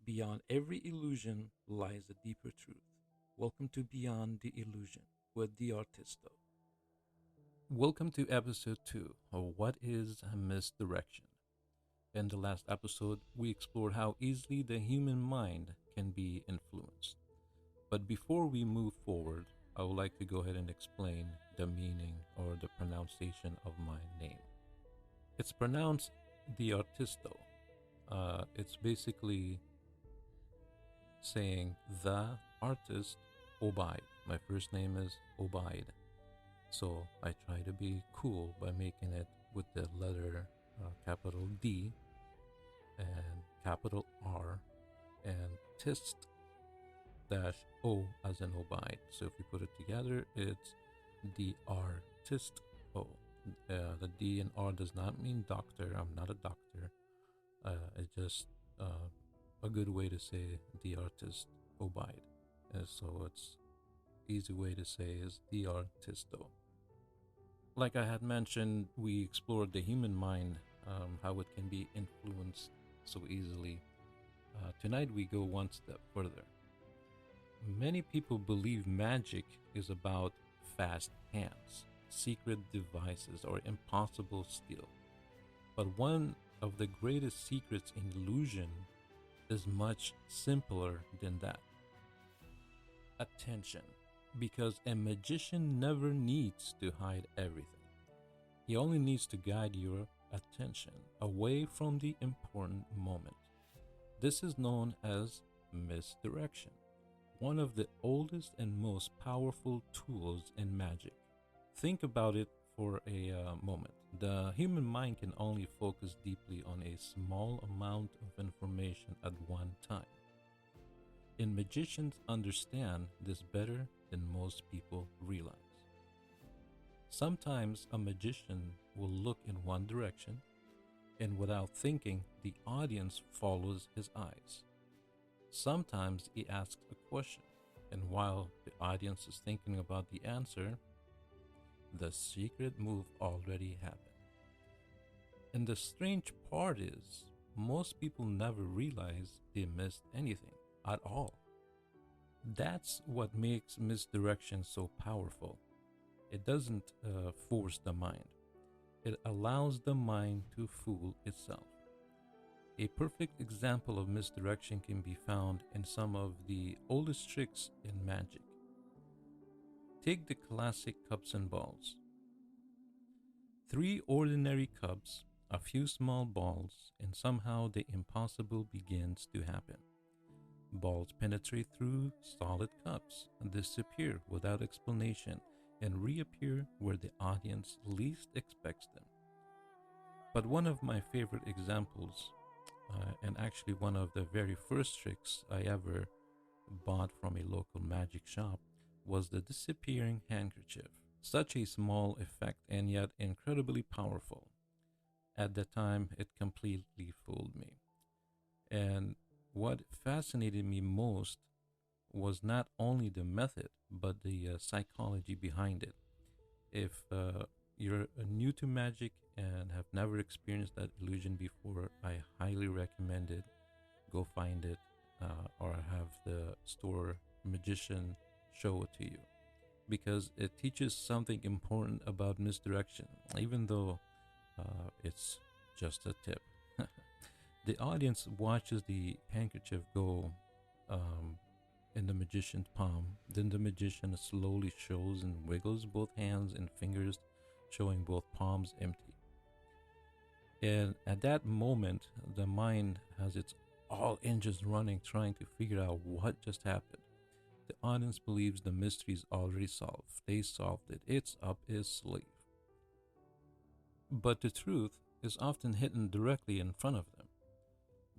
Beyond every illusion lies a deeper truth. Welcome to Beyond the Illusion with the R-TisT-O. Welcome to episode 2 of What is Misdirection. In the last episode, we explored how easily the human mind can be influenced. But before we move forward, I would like to go ahead and explain the meaning or the pronunciation of my name. It's pronounced the R-TisT-O. It's basically saying the artist Obaid. My first name is Obaid. So I try to be cool by making it with the letter capital D and capital R and tist dash O as in Obaid. So if you put it together, it's the R-TisT-O. The D and R does not mean doctor. I'm not a doctor. It's just a good way to say the artist Obaid. So it's easy way to say is the R-TisT-O. Like I had mentioned, we explored the human mind, how it can be influenced so easily. Tonight we go one step further. Many people believe magic is about fast hands, secret devices, or impossible skill. But one of the greatest secrets in illusion is much simpler than that. Attention. Because a magician never needs to hide everything. He only needs to guide your attention away from the important moment. This is known as misdirection, one of the oldest and most powerful tools in magic. Think about it for a moment. The human mind can only focus deeply on a small amount of information at one time. And magicians understand this better than most people realize. Sometimes a magician will look in one direction, and without thinking, the audience follows his eyes. Sometimes he asks a question, and while the audience is thinking about the answer, the secret move already happened. And the strange part is, most people never realize they missed anything at all. That's what makes misdirection so powerful. It doesn't force the mind. It allows the mind to fool itself. A perfect example of misdirection can be found in some of the oldest tricks in magic. Take the classic cups and balls. 3 ordinary cups, a few small balls, and somehow the impossible begins to happen. Balls penetrate through solid cups, disappear without explanation, and reappear where the audience least expects them. But one of my favorite examples, and actually one of the very first tricks I ever bought from a local magic shop, was the disappearing handkerchief. Such a small effect and yet incredibly powerful. At the time, it completely fooled me. And what fascinated me most was not only the method, but the psychology behind it. If you're new to magic and have never experienced that illusion before, I highly recommend it. Go find it or have the store magician show it to you, because it teaches something important about misdirection, even though it's just a tip. The audience watches the handkerchief go in the magician's palm. Then the magician slowly shows and wiggles both hands and fingers, showing both palms empty. And at that moment, the mind has its all engines running, trying to figure out what just happened. The audience believes the mystery is already solved. They solved it. It's up his sleeve. But the truth is often hidden directly in front of them.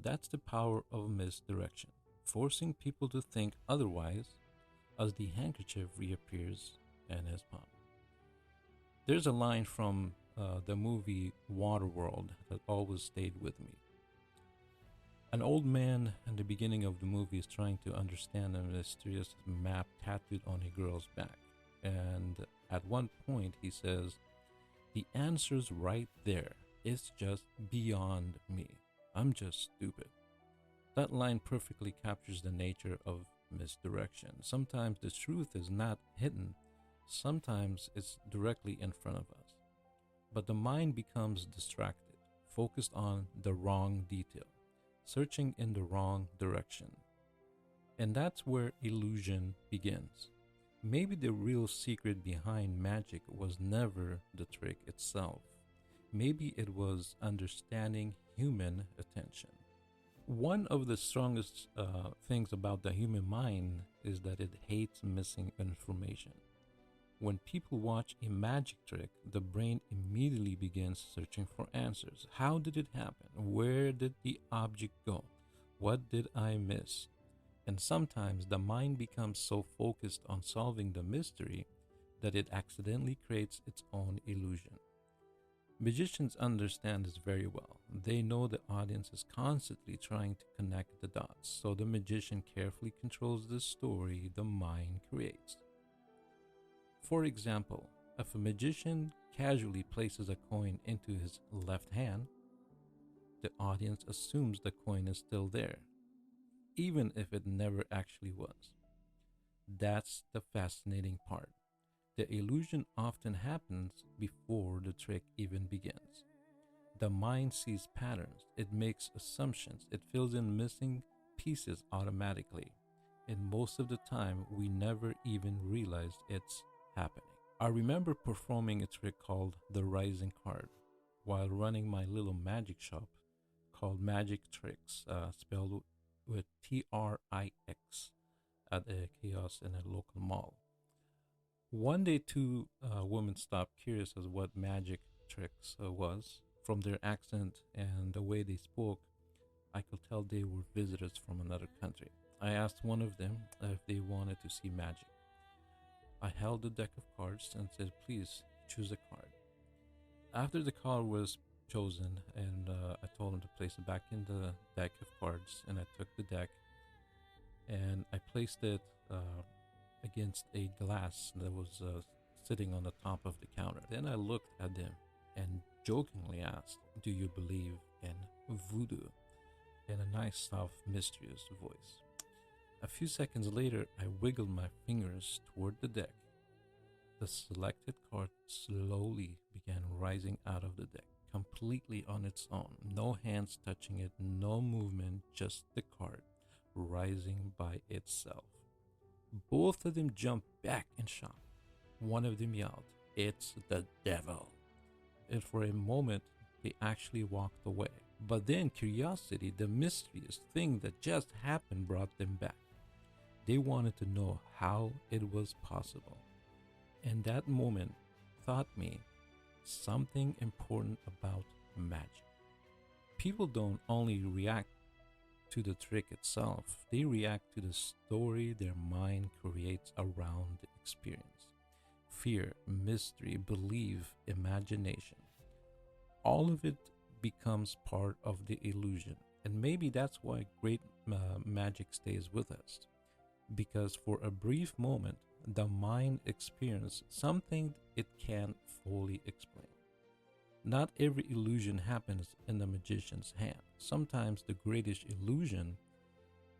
That's the power of misdirection, forcing people to think otherwise as the handkerchief reappears in his palm. There's a line from the movie Waterworld that always stayed with me. An old man in the beginning of the movie is trying to understand a mysterious map tattooed on a girl's back. And at one point he says, "The answer's right there. It's just beyond me. I'm just stupid." That line perfectly captures the nature of misdirection. Sometimes the truth is not hidden, sometimes it's directly in front of us. But the mind becomes distracted, focused on the wrong detail, searching in the wrong direction. And that's where illusion begins. Maybe the real secret behind magic was never the trick itself. Maybe it was understanding human attention. One of the strongest things about the human mind is that it hates missing information. When people watch a magic trick, the brain immediately begins searching for answers. How did it happen? Where did the object go? What did I miss? And sometimes the mind becomes so focused on solving the mystery that it accidentally creates its own illusion. Magicians understand this very well. They know the audience is constantly trying to connect the dots, so the magician carefully controls the story the mind creates. For example, if a magician casually places a coin into his left hand, the audience assumes the coin is still there, even if it never actually was. That's the fascinating part. The illusion often happens before the trick even begins. The mind sees patterns, it makes assumptions, it fills in missing pieces automatically, and most of the time we never even realize it's happening. I remember performing a trick called the Rising Card while running my little magic shop called Magic Tricks, spelled with TRIX, at a kiosk in a local mall. One day, two women stopped, curious as what magic tricks was. From their accent and the way they spoke, I could tell they were visitors from another country. I asked one of them if they wanted to see magic. I held the deck of cards and said, "Please choose a card." After the card was chosen, and I told them to place it back in the deck of cards, and I took the deck and I placed it against a glass that was sitting on the top of the counter. Then I looked at them and jokingly asked, "Do you believe in voodoo?" in a nice, soft, mysterious voice. A few seconds later, I wiggled my fingers toward the deck. The selected card slowly began rising out of the deck, completely on its own. No hands touching it, no movement, just the card rising by itself. Both of them jumped back in shock. One of them yelled, "It's the devil." And for a moment, they actually walked away. But then curiosity, the mysterious thing that just happened, brought them back. They wanted to know how it was possible. And that moment taught me something important about magic. People don't only react to the trick itself, they react to the story their mind creates around the experience. Fear, mystery, belief, imagination. All of it becomes part of the illusion. And maybe that's why great magic stays with us. Because for a brief moment, the mind experiences something it can't fully explain. Not every illusion happens in the magician's hand. Sometimes the greatest illusion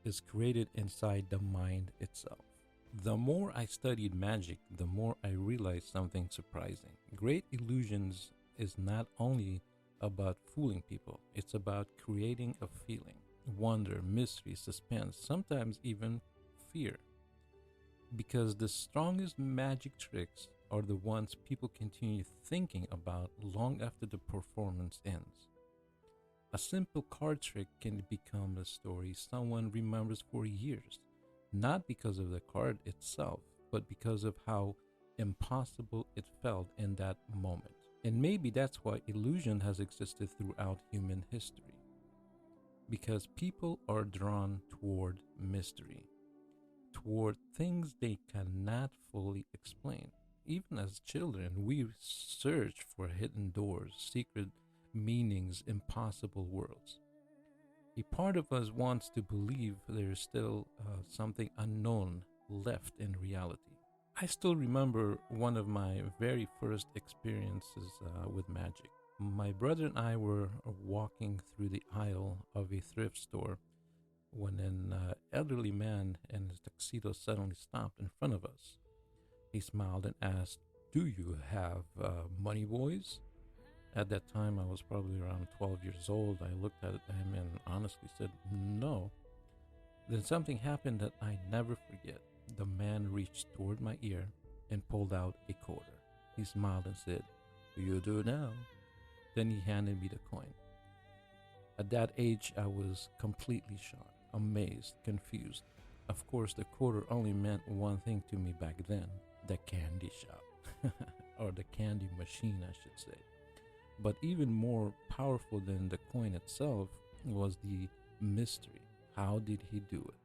is created inside the mind itself. The more I studied magic, the more I realized something surprising. Great illusions is not only about fooling people, it's about creating a feeling, wonder, mystery, suspense, sometimes even fear. Because the strongest magic tricks are the ones people continue thinking about long after the performance ends. A simple card trick can become a story someone remembers for years, not because of the card itself, but because of how impossible it felt in that moment. And maybe that's why illusion has existed throughout human history. Because people are drawn toward mystery, toward things they cannot fully explain. Even as children, we search for hidden doors, secret meanings, impossible worlds. A part of us wants to believe there is still something unknown left in reality. I still remember one of my very first experiences with magic. My brother and I were walking through the aisle of a thrift store when an elderly man in his tuxedo suddenly stopped in front of us. He smiled and asked, "Do you have money, boys?" At that time, I was probably around 12 years old. I looked at him and honestly said, "No." Then something happened that I never forget. The man reached toward my ear and pulled out a quarter. He smiled and said, "You do now." Then he handed me the coin. At that age, I was completely shocked, amazed, confused. Of course, the quarter only meant one thing to me back then: the candy shop, or the candy machine, I should say. But even more powerful than the coin itself was the mystery. How did he do it?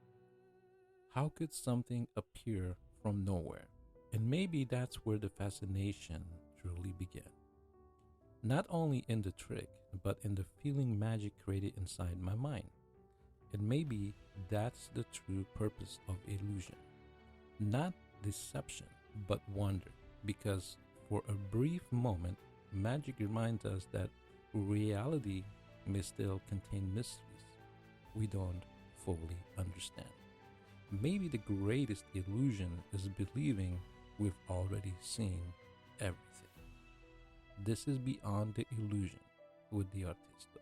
How could something appear from nowhere? And maybe that's where the fascination truly began. Not only in the trick, but in the feeling magic created inside my mind. And maybe that's the true purpose of illusion. Not deception, but wonder. Because for a brief moment, magic reminds us that reality may still contain mysteries we don't fully understand. Maybe the greatest illusion is believing we've already seen everything. This is Beyond the Illusion with the R-TisT-O.